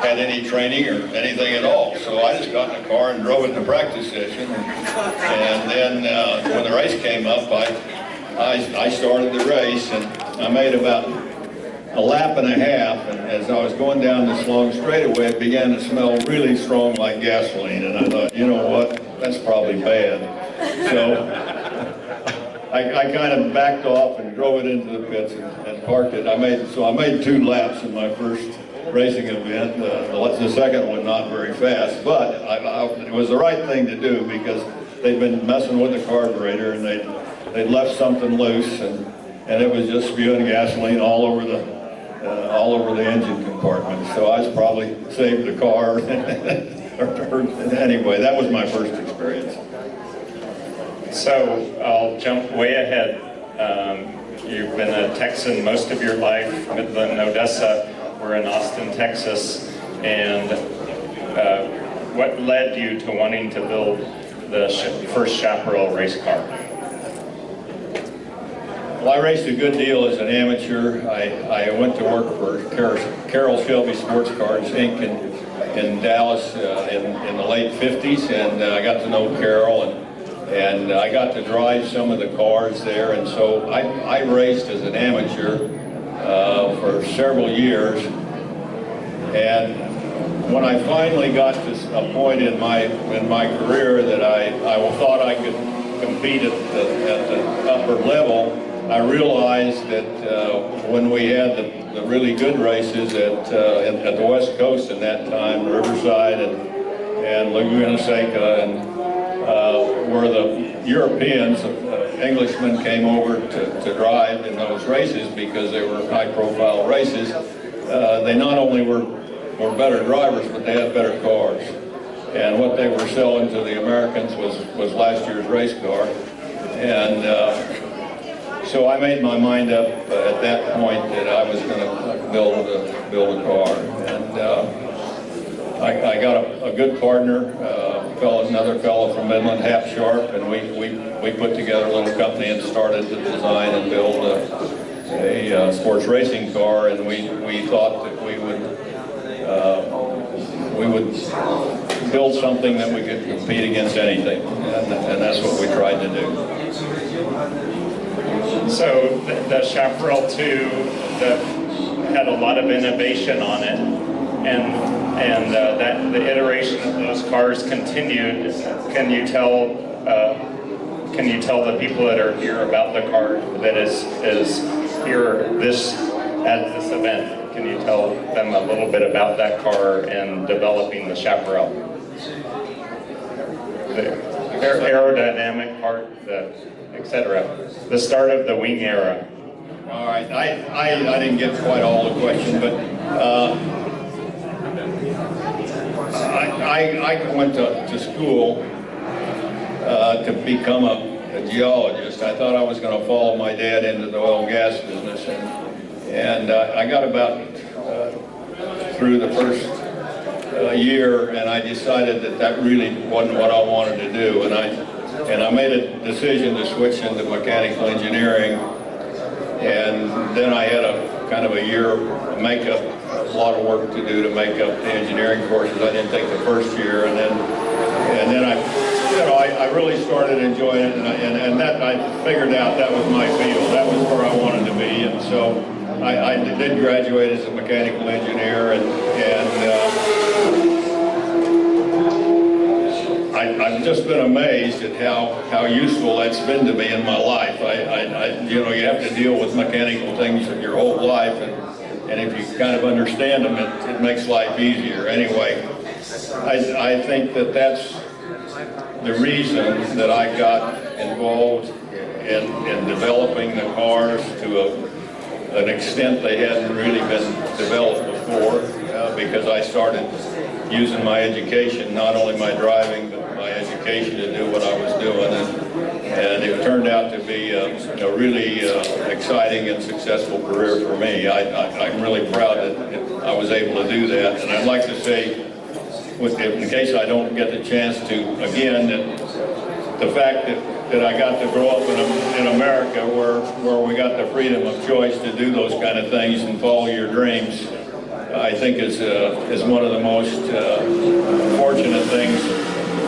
had any training or anything at all. So I just got in the car and drove it in the practice session. And then when the race came up, I started the race, and I made about a lap and a half, and as I was going down this long straightaway, it began to smell really strong like gasoline, and I thought, you know what, that's probably bad. So I kind of backed off and drove it into the pits and parked it. I made 2 laps in my first racing event. The second one not very fast, but it was the right thing to do because they'd been messing with the carburetor and they'd left something loose, and it was just spewing gasoline all over the engine compartment. So I probably saved the car. Anyway, that was my first experience. So I'll jump way ahead. You've been a Texan most of your life. Midland, Odessa. We're in Austin, Texas. And what led you to wanting to build the first Chaparral race car? Well, I raced a good deal as an amateur. I went to work for Carroll Shelby Sports Cars, Inc. in Dallas in the late 50s, and I got to know Carroll, and I got to drive some of the cars there, and so I raced as an amateur for several years. And when I finally got to a point in my career that I thought I could compete at the upper level, I realized that when we had the really good races at the West Coast in that time, Riverside and Laguna Seca, and where the Europeans, Englishmen came over to drive in those races because they were high-profile races. They not only were better drivers, but they had better cars. And what they were selling to the Americans was last year's race car. And so I made my mind up at that point that I was going to build a car. And I got a good partner, another fellow from Midland, Hap Sharp, and we put together a little company and started to design and build a sports racing car. And we thought that we would build something that we could compete against anything, and that's what we tried to do. So the Chaparral 2 had a lot of innovation on it, and that the iteration of those cars continued. Can you tell the people that are here about the car that is here at this event? Can you tell them a little bit about that car and developing the Chaparral? The aerodynamic part, etc. The start of the wing era. All right, I didn't get quite all the question, but I went to school to become a geologist. I thought I was going to follow my dad into the oil and gas business, and I got about through the first year, and I decided that really wasn't what I wanted to do, and I made a decision to switch into mechanical engineering, and then I had a kind of a year makeup, a lot of work to do to make up the engineering courses. I didn't take the first year, and then I really started enjoying it, and that I figured out that was my field. That was where I wanted to be, and so I did graduate as a mechanical engineer, and I've just been amazed at how useful that's been to me in my life. You have to deal with mechanical things your whole life, and if you kind of understand them, it makes life easier. Anyway, I think that's the reason that I got involved in developing the cars to an extent they hadn't really been developed before, because I started using my education, not only my driving, but my education to do what I was doing, and it turned out to be a really exciting and successful career for me. I'm really proud that I was able to do that, and I'd like to say, in case I don't get the chance to again, that the fact that I got to grow up in America where we got the freedom of choice to do those kind of things and follow your dreams I think is one of the most fortunate things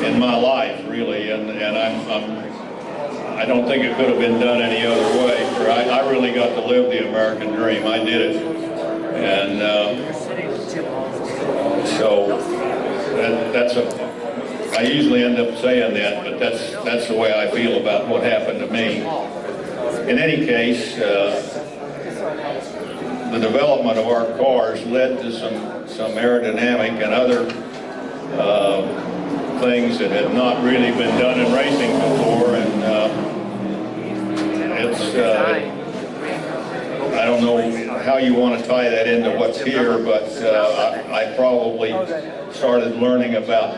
in my life, really, and I don't think it could have been done any other way. For I really got to live the American dream. I did it, and so I usually end up saying that, but that's the way I feel about what happened to me. In any case, the development of our cars led to some aerodynamic and other things that had not really been done in racing before, and I don't know how you want to tie that into what's here, but I probably started learning about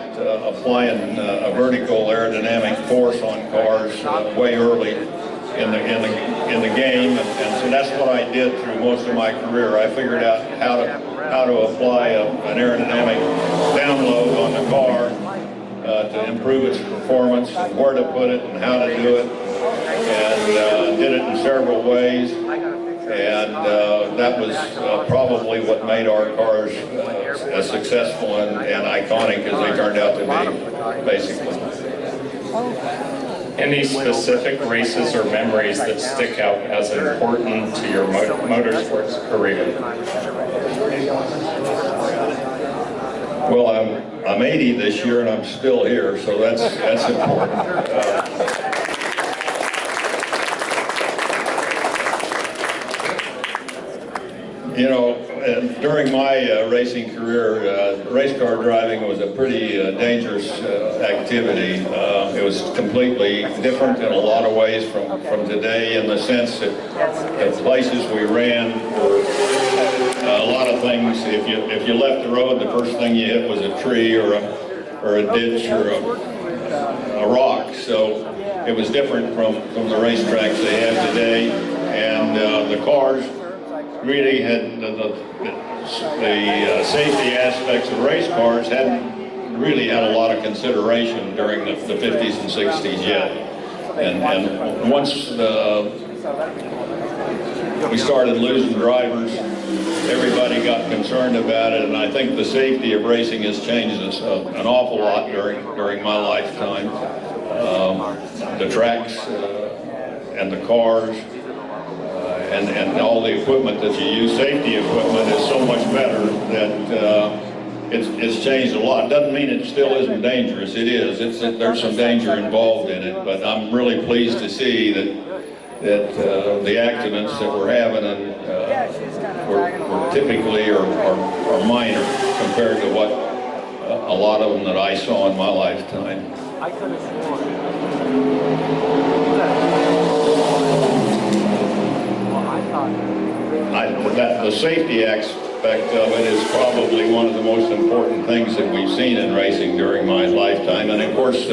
applying a vertical aerodynamic force on cars way early in the game, and so that's what I did through most of my career. I figured out how to apply an aerodynamic download on the car to improve its performance, and where to put it and how to do it, and did it in several ways, and that was probably what made our cars as successful and iconic as they turned out to be, basically. Any specific races or memories that stick out as important to your motorsports career? Well, I'm 80 this year and I'm still here, so that's important. You know, during my racing career, race car driving was a pretty dangerous activity. It was completely different in a lot of ways from today, in the sense that the places we ran were a lot of things. If you left the road, the first thing you hit was a tree or a ditch or a rock. So it was different from the racetracks they have today, and the cars really had the safety aspects of race cars hadn't really had a lot of consideration during the 50s and 60s yet. And once we started losing drivers, everybody got concerned about it, and I think the safety of racing has changed an awful lot during my lifetime. The tracks and the cars and all the equipment that you use, safety equipment, is so much better that it's changed a lot. Doesn't mean it still isn't dangerous. It is. There's some danger involved in it, but I'm really pleased to see that the accidents that we're having were typically are minor compared to what a lot of them that I saw in my lifetime. I could have sworn. The safety aspect of it is probably one of the most important things that we've seen in racing during my lifetime, and of course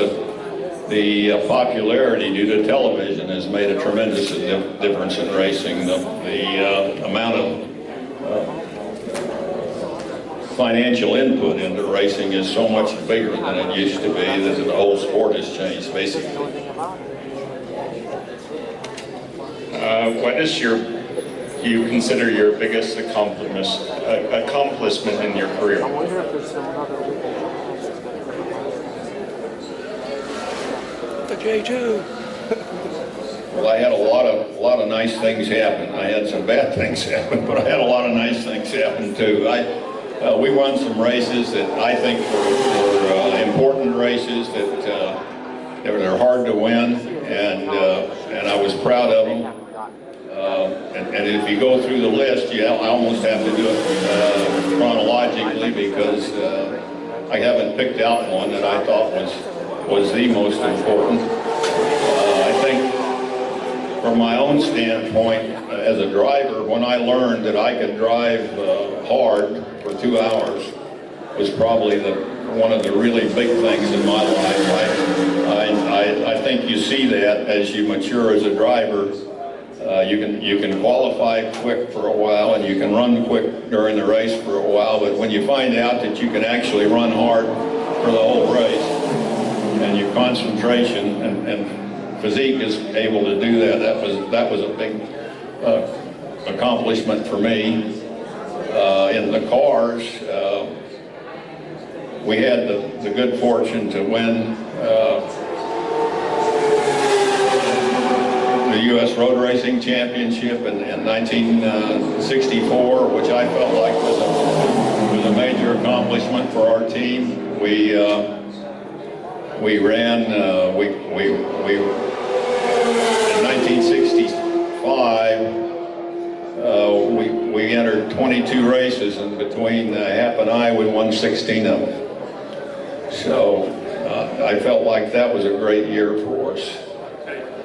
the popularity due to television has made a tremendous difference in racing. The amount of financial input into racing is so much bigger than it used to be that the whole sport has changed, basically. What is you consider your biggest accomplishment in your career? I wonder if there's some other the J2. Well, I had a lot of nice things happen. I had some bad things happen, but I had a lot of nice things happen too. We won some races that I think were important races that they're hard to win, and I was proud of them. And if you go through the list, I almost have to do it chronologically, because I haven't picked out one that I thought was the most important. I think from my own standpoint as a driver, when I learned that I could drive hard for 2 hours was probably one of the really big things in my life. I think you see that as you mature as a driver. You can qualify quick for a while, and you can run quick during the race for a while, but when you find out that you can actually run hard for the whole race, and your concentration and physique is able to do that, that was a big accomplishment for me. in the cars, we had the good fortune to win the U.S. Road Racing Championship in 1964, which I felt like was a major accomplishment for our team. We ran in 1965. We entered 22 races, and between Hap and I, we won 16 of them. So I felt like that was a great year for us.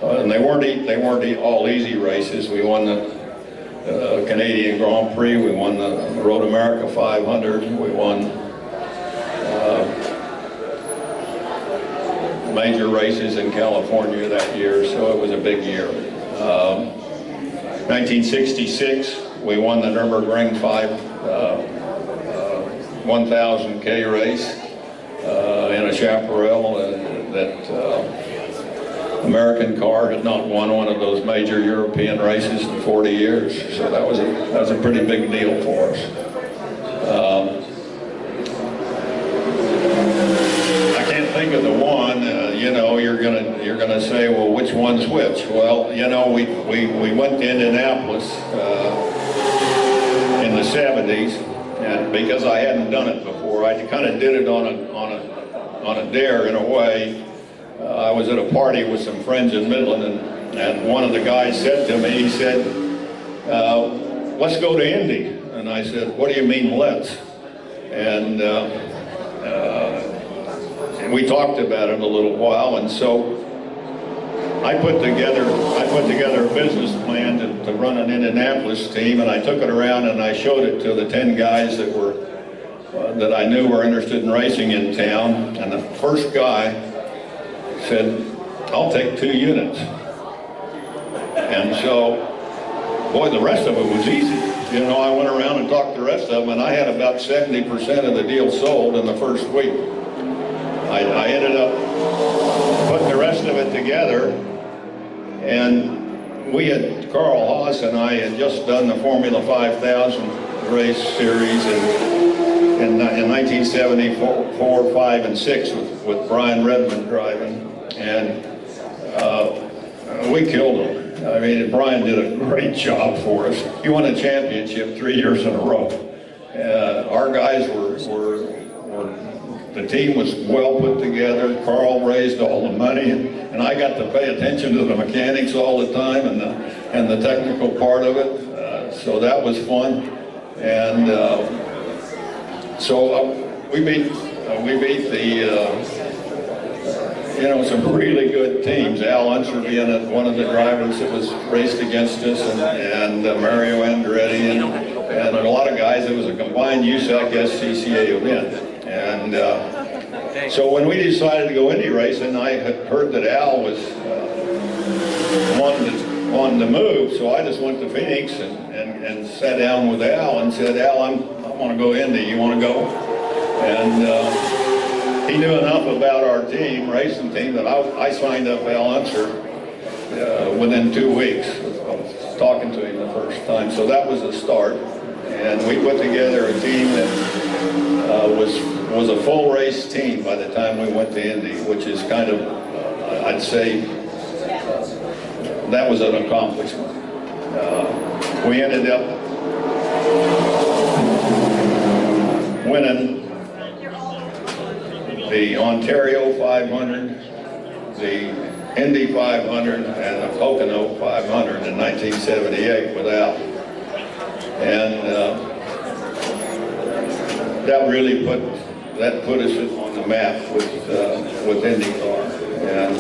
And they weren't all easy races. We won the Canadian Grand Prix. We won the Road America 500. We won major races in California that year. So it was a big year. 1966, we won the Nürburgring 1000K race in a chaparral that American car had not won one of those major European races in 40 years. So that was a pretty big deal for us. I can't think of the one. You know, you're gonna say, well, which one's which? Well, you know, we went to Indianapolis in the 70s, and because I hadn't done it before, I kind of did it on a dare in a way. I was at a party with some friends in Midland, and one of the guys said to me, he said, let's go to Indy. And I said, what do you mean, let's? And we talked about it a little while, and so I put together a business plan to run an Indianapolis team, and I took it around and I showed it to the 10 guys that I knew were interested in racing in town, and the first guy said, I'll take 2 units. And so, boy, the rest of it was easy. You know, I went around and talked to the rest of them, and I had about 70% of the deal sold in the first week. I ended up putting the rest of it together, and Carl Haas and I had just done the Formula 5000 race series in 1974, 5, and 6 with Brian Redmond driving, and we killed him. I mean, Brian did a great job for us. He won a championship 3 years in a row. Our guys the team was well put together. Carl raised all the money, and I got to pay attention to the mechanics all the time and the technical part of it. So that was fun, and we beat some really good teams. Al Unser being one of the drivers that was raced against us, and Mario Andretti, and a lot of guys. It was a combined USAC SCCA event. And so when we decided to go Indy racing, I had heard that Al was wanting to move, so I just went to Phoenix and sat down with Al and said, Al, I want to go Indy. You want to go? And he knew enough about our racing team, that I signed up Al Unser within 2 weeks of talking to him the first time. So that was the start, and we put together a team that was a full race team by the time we went to Indy, which is kind of, I'd say, that was an accomplishment. We ended up winning the Ontario 500, the Indy 500, and the Pocono 500 in 1978 with Al. And that really put us on the map with IndyCar. And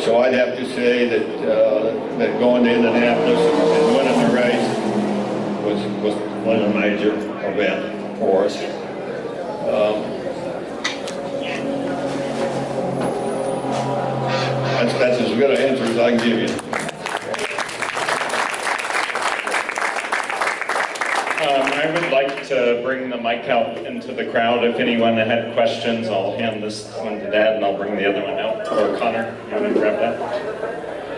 so I'd have to say that going to Indianapolis and winning the race was a major event for us. That's as good an answer as I can give you. I would like to bring the mic out into the crowd. If anyone had questions, I'll hand this one to Dad, and I'll bring the other one out. Or Connor, you want to grab that?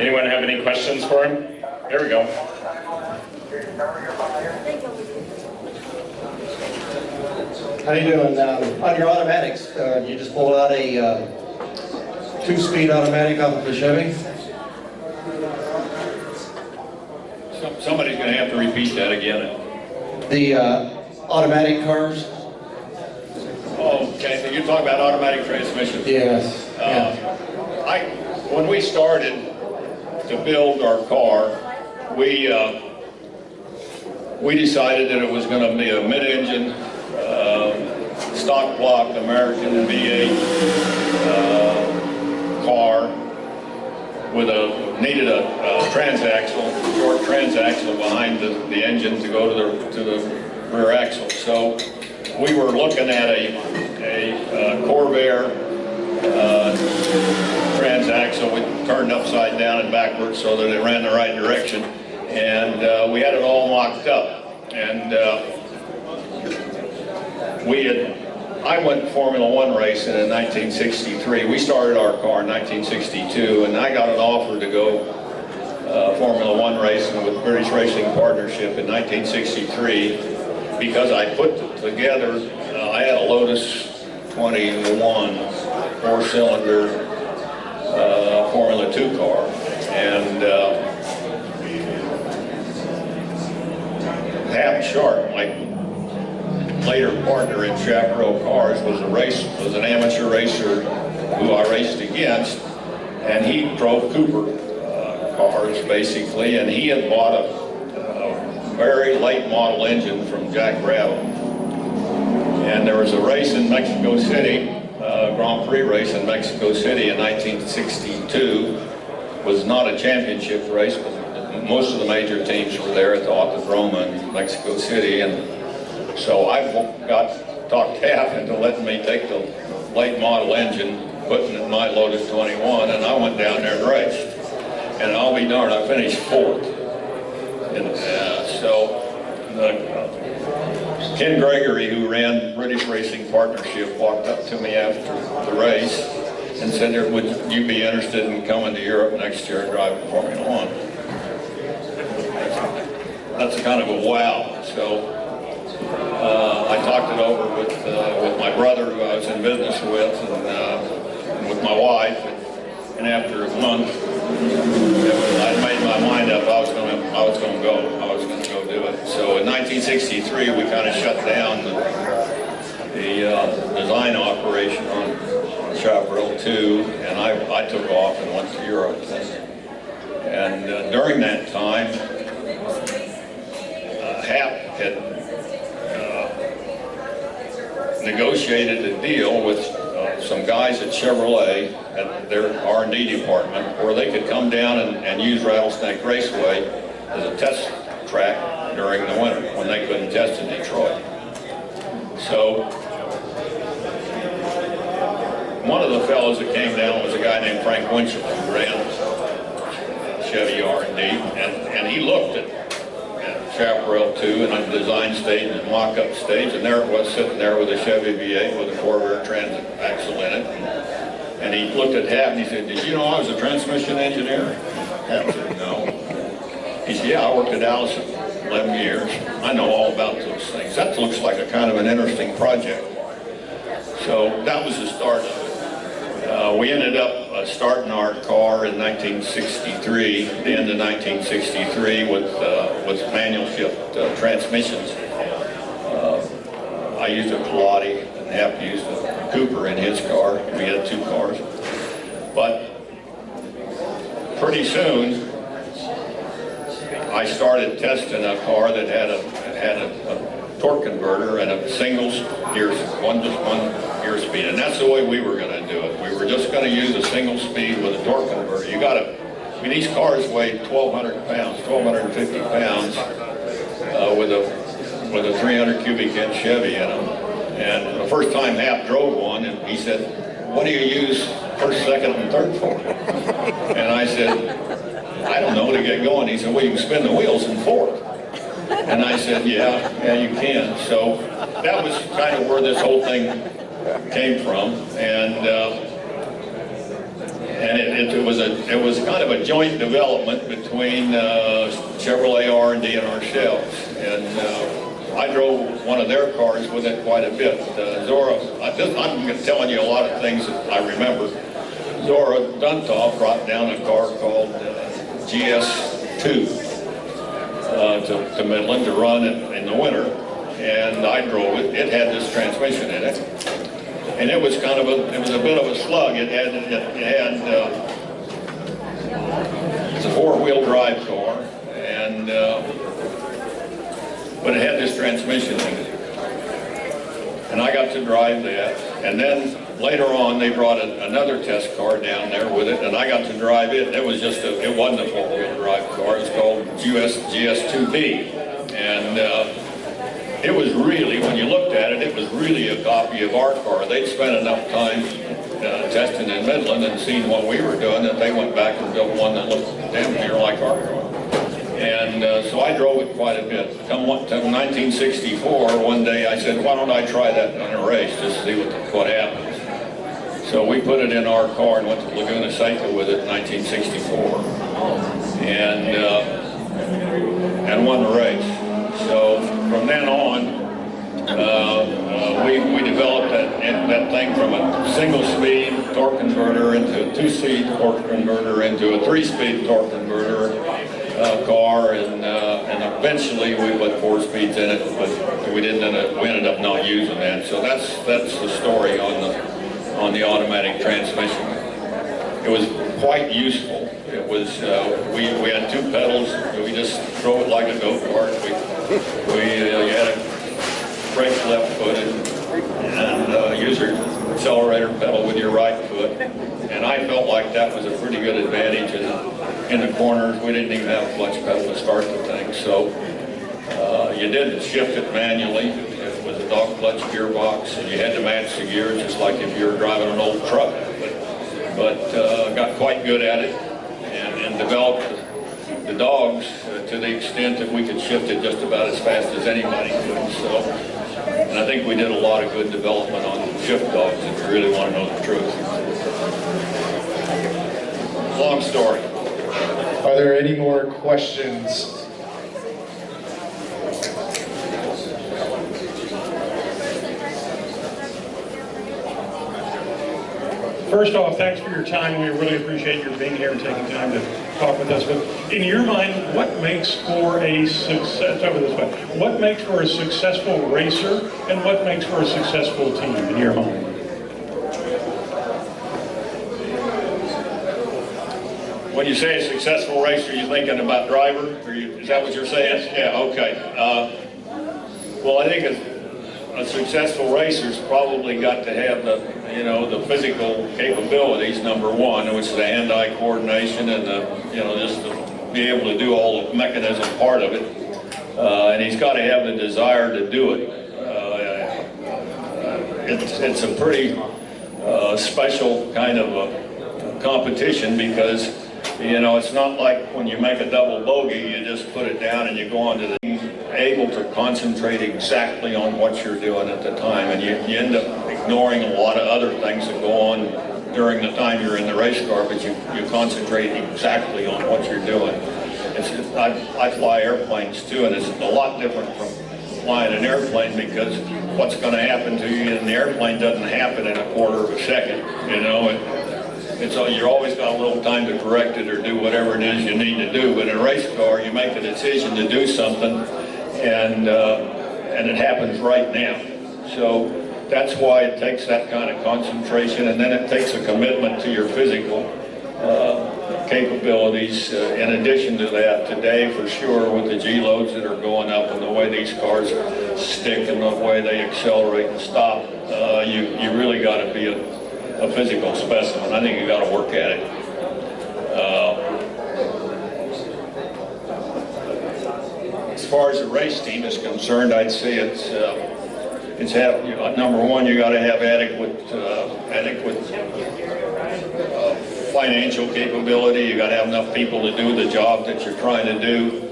Anyone have any questions for him? There we go. How you doing? On your automatics, you just pulled out a 2-speed automatic off of a Chevy? Somebody's going to have to repeat that again. The automatic cars? Oh, okay, so you're talking about automatic transmission. Yes. When we started to build our car, we decided that it was going to be a mid-engine, stock block American V8 car with needed a transaxle, short transaxle behind the engine to go to the rear axle. So we were looking at a Corvair transaxle. We turned upside down and backwards so that it ran the right direction, and we had it all mocked up. And I went Formula One racing in 1963. We started our car in 1962, and I got an offer to go Formula One racing with British Racing Partnership in 1963 because I put together, I had a Lotus 21 4-cylinder Formula 2 car, and Hap Sharp, my later partner in Chaparral Cars, was an amateur racer who I raced against, and he drove Cooper cars basically, and he had bought a very late model engine from Jack Brattle. And there was a race in Mexico City, Grand Prix race in Mexico City in 1962. It was not a championship race, but most of the major teams were there at the Autodrome in Mexico City, and so I talked Hap into letting me take the late model engine, putting it in my Lotus 21, and I went down there and raced. And I'll be darned, I finished 4th. And Ken Gregory, who ran British Racing Partnership, walked up to me after the race and said, would you be interested in coming to Europe next year and driving Formula One? That's kind of a wow. So I talked it over with my brother, who I was in business with, and with my wife. And after a month, I made my mind up. I was going to go. I was going to go do it. So in 1963, we kind of shut down the design operation on Chaparral 2, and I took off and went to Europe. And during that time, Hap had negotiated a deal with some guys at Chevrolet at their R&D department where they could come down and use Rattlesnake Raceway as a test track during the winter when they couldn't test in Detroit. So one of the fellows that came down was a guy named Frank Winchell, who ran Chevy R&D, and he looked at Chaparral 2 and on the design stage and mock-up stage, and there it was sitting there with a Chevy V8 with a Corvair transaxle in it. And he looked at Hap and he said, "Did you know I was a transmission engineer?" Hap said, "No." He said, "Yeah, I worked at Allison 11 years. I know all about those things. That looks like a kind of an interesting project." So that was the start of it. We ended up starting our car in 1963, the end of 1963, with manual shift transmissions. I used a Pilati, and Hap used a Cooper in his car. We had 2 cars. But pretty soon, I started testing a car that had a torque converter and a single gear, one gear speed, and that's the way we were going to do it. We were just going to use a single speed with a torque converter. You got to, I mean, these cars weigh 1,200 pounds, 1,250 pounds with a 300 cubic inch Chevy in them. And the first time Hap drove one, and he said, "What do you use first, second, and third for?" And I said, "I don't know, to get going." He said, "Well, you can spin the wheels in fourth." And I said, yeah, you can. So that was kind of where this whole thing came from, and it was kind of a joint development between Chevrolet R&D and ourselves. And I drove one of their cars with it quite a bit. Zora, I'm telling you a lot of things that I remember. Zora Duntov brought down a car called GS2 to Midland to run in the winter, and I drove it. It had this transmission in it, and it was kind of it was a bit of a slug. It's a four-wheel drive car, and but it had this transmission in it, and I got to drive that. And then later on, they brought another test car down there with it, and I got to drive it. It was it wasn't a four-wheel drive car. It was called GS2B, and it was really, when you looked at it, it was really a copy of our car. They'd spent enough time testing in Midland and seen what we were doing that they went back and built one that looked damn near like our car. And so I drove it quite a bit. Come 1964, one day I said, why don't I try that in a race just to see what happens. So we put it in our car and went to Laguna Seca with it in 1964, and won the race. So from then on, we developed that thing from a single-speed torque converter into a two-speed torque converter into a three-speed torque converter car, and eventually we put four speeds in it, but we ended up not using that. So that's the story on the automatic transmission. It was quite useful. It was we had two pedals. We just drove it like a go-kart. You had a brake left-footed and use your accelerator pedal with your right foot. And I felt like that was a pretty good advantage in the corners. We didn't even have a clutch pedal to start the thing. So you did shift it manually. It was a dog clutch gearbox, and you had to match the gears just like if you were driving an old truck. But got quite good at it and developed the dogs to the extent that we could shift it just about as fast as anybody could. So, and I think we did a lot of good development on shift dogs, if you really want to know the truth. Long story. Are there any more questions? First off, thanks for your time. We really appreciate your being here and taking time to talk with us. But in your mind, what makes for a success, over this way, what makes for a successful racer and what makes for a successful team in your mind? When you say a successful racer, you thinking about driver? Is that what you're saying? Yes. Yeah, okay. Well, I think a successful racer's probably got to have the physical capabilities, number one, which is the hand-eye coordination and just to be able to do all the mechanism part of it. And he's got to have the desire to do it. It's a pretty special kind of a competition because, it's not like when you make a double bogey, you just put it down and you go on to the able to concentrate exactly on what you're doing at the time, and you end up ignoring a lot of other things that go on during the time you're in the race car, but you concentrate exactly on what you're doing. I fly airplanes too, and it's a lot different from flying an airplane because what's going to happen to you in the airplane doesn't happen in a quarter of a second, you're always got a little time to correct it or do whatever it is you need to do. But in a race car, you make a decision to do something, and it happens right now. So that's why it takes that kind of concentration, and then it takes a commitment to your physical capabilities. In addition to that, today for sure, with the G-loads that are going up and the way these cars stick and the way they accelerate and stop, you really got to be a physical specimen. I think you got to work at it. As far as the race team is concerned, I'd say number one, you got to have adequate financial capability. You got to have enough people to do the job that you're trying to do.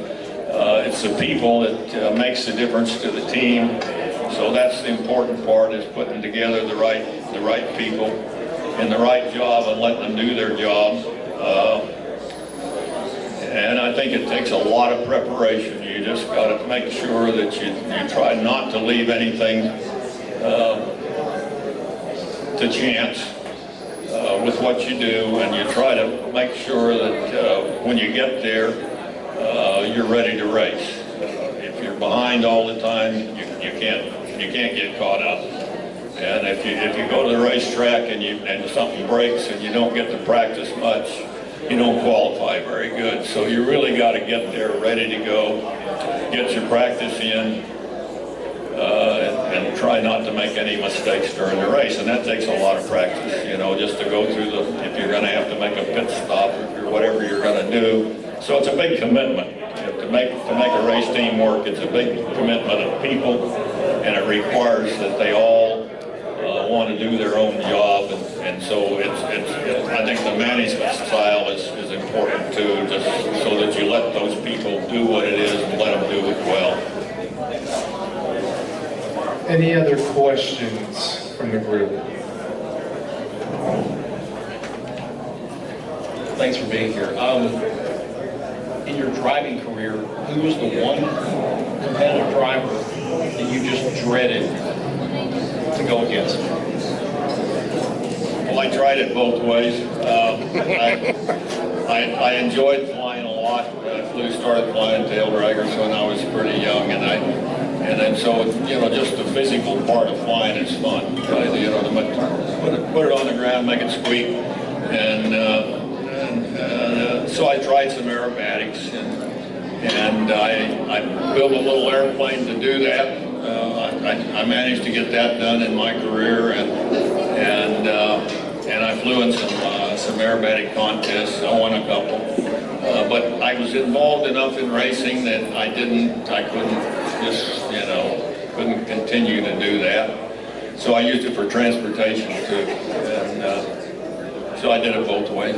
It's the people that makes the difference to the team. So that's the important part, is putting together the right people in the right job and letting them do their job. And I think it takes a lot of preparation. You just got to make sure that you try not to leave anything to chance with what you do, and you try to make sure that when you get there, you're ready to race. If you're behind all the time, you can't get caught up. And if you go to the racetrack and something breaks and you don't get to practice much, you don't qualify very good. So you really got to get there ready to go, get your practice in, and try not to make any mistakes during the race. And that takes a lot of practice, you know, just to go through if you're going to have to make a pit stop or whatever you're going to do. So it's a big commitment. To make a race team work, it's a big commitment of people, and it requires that they all want to do their own job, and so I think the management style is important too, just so that you let those people do what it is and let them do it well. Any other questions from the group? Thanks for being here. In your driving career, who was the one competitive driver that you just dreaded to go against? Well, I tried it both ways. I enjoyed flying a lot. I started flying tail draggers when I was pretty young, and then so, you know, just the physical part of flying is fun. You know, put it on the ground, make it squeak, and so I tried some aerobatics, and I built a little airplane to do that. I managed to get that done in my career, and I flew in some aerobatic contests. I won a couple, but I was involved enough in racing that I couldn't just, you know, couldn't continue to do that. So I used it for transportation too, and so I did it both ways.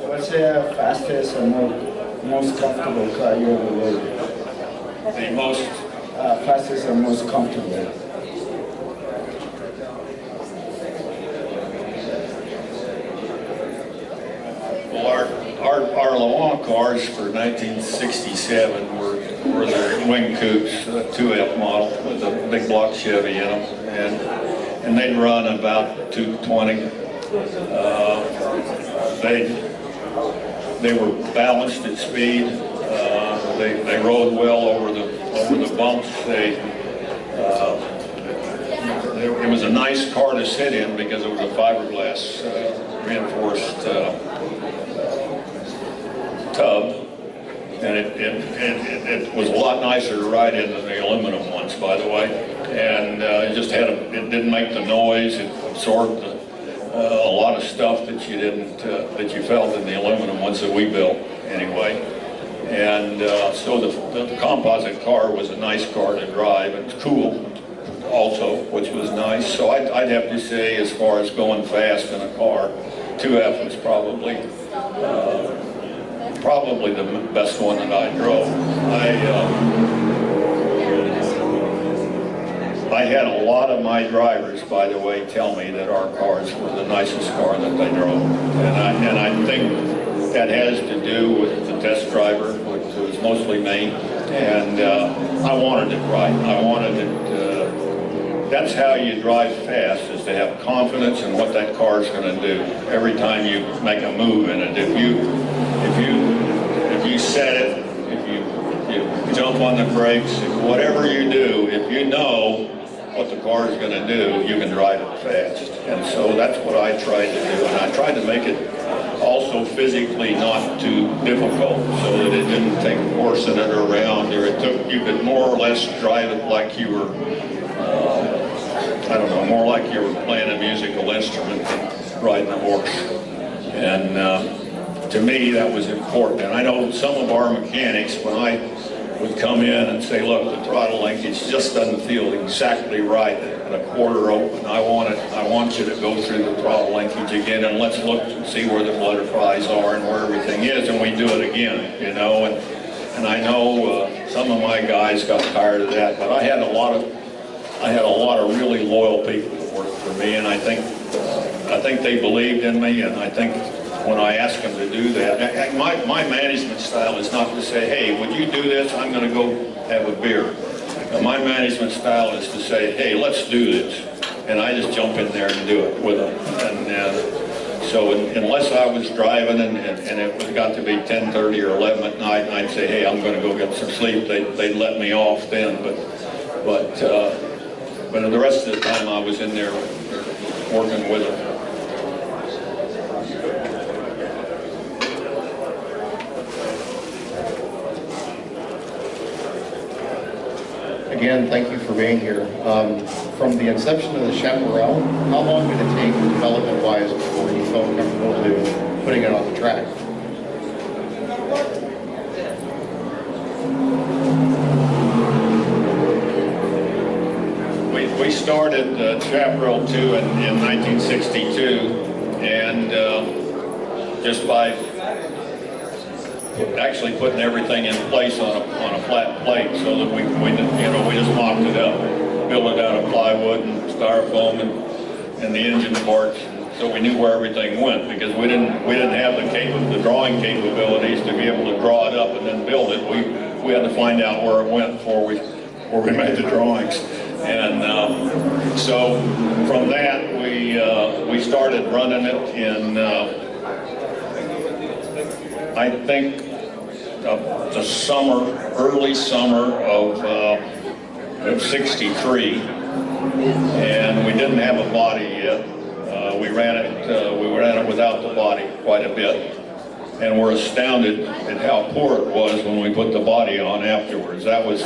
What's the fastest and most comfortable car you ever rode? The most Fastest and most comfortable. Well, our Le Mans cars for 1967 were the wing coupes, 2F model with a big block Chevy in them, and they'd run about 220. They were balanced at speed. They rode well over the bumps. It was a nice car to sit in because it was a fiberglass reinforced tub, and it was a lot nicer to ride in than the aluminum ones, by the way. And it didn't make the noise. It absorbed a lot of stuff that you felt in the aluminum ones that we built anyway. And so the composite car was a nice car to drive. It's cool also, which was nice. So I'd have to say, as far as going fast in a car, 2F was probably the best one that I drove. I had a lot of my drivers, by the way, tell me that our cars were the nicest car that they drove. And I think that has to do with the test driver, which was mostly me. And I wanted it right. I wanted it, that's how you drive fast, is to have confidence in what that car is going to do every time you make a move in it. If you set it, if you jump on the brakes, whatever you do, if you know what the car is going to do, you can drive it fast. And so that's what I tried to do. And I tried to make it also physically not too difficult, so that it didn't take forcing it around, or you could more or less drive it like you were, I don't know, more like you were playing a musical instrument than riding a horse. And to me, that was important. And I know some of our mechanics, when I would come in and say, look, the throttle linkage just doesn't feel exactly right at a quarter open. I want you to go through the throttle linkage again, and let's look and see where the butterflies are and where everything is, and we do it again, you know. And I know some of my guys got tired of that, but I had a lot of really loyal people that worked for me, and I think they believed in me, and I think when I asked them to do that, my management style is not to say, hey, would you do this? I'm going to go have a beer. My management style is to say, hey, let's do this. And I just jump in there and do it with them. And so unless I was driving and it was got to be 10:30 or 11 at night, and I'd say, hey, I'm going to go get some sleep, they'd let me off then. But the rest of the time I was in there working with them. Again, thank you for being here. From the inception of the Chaparral, how long did it take development-wise before you felt comfortable to putting it on the track? We started Chaparral 2 in 1962, and just by actually putting everything in place on a flat plate, so that we just mocked it up, built it out of plywood and styrofoam and the engine parts, so we knew where everything went, because we didn't have the drawing capabilities to be able to draw it up and then build it. We had to find out where it went before we made the drawings. And so from that we started running it in I think the summer, early summer of '63, and we didn't have a body yet. We ran it without the body quite a bit, and we're astounded at how poor it was when we put the body on afterwards. That was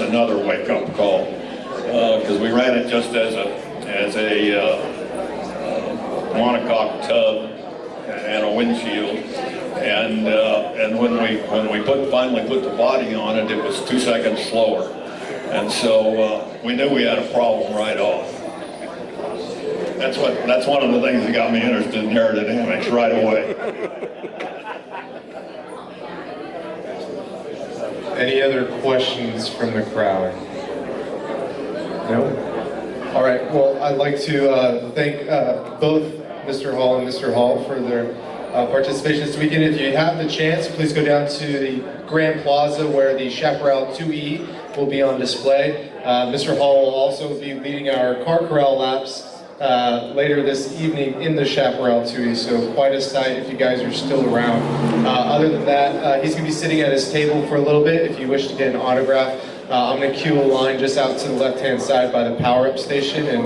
another wake-up call, because we ran it just as a monocoque tub and a windshield, and when we finally put the body on it, it was 2 seconds slower, and so we knew we had a problem right off. That's one of the things that got me interested in aerodynamics right away. Any other questions from the crowd? No? All right, well, I'd like to thank both Mr. Hall and Mr. Hall for their participation this weekend. If you have the chance, please go down to the Grand Plaza where the Chaparral 2E will be on display. Mr. Hall will also be leading our car corral laps later this evening in the Chaparral 2E, so quite a sight if you guys are still around. Other than that, he's going to be sitting at his table for a little bit if you wish to get an autograph. I'm going to cue a line just out to the left-hand side by the power-up station, and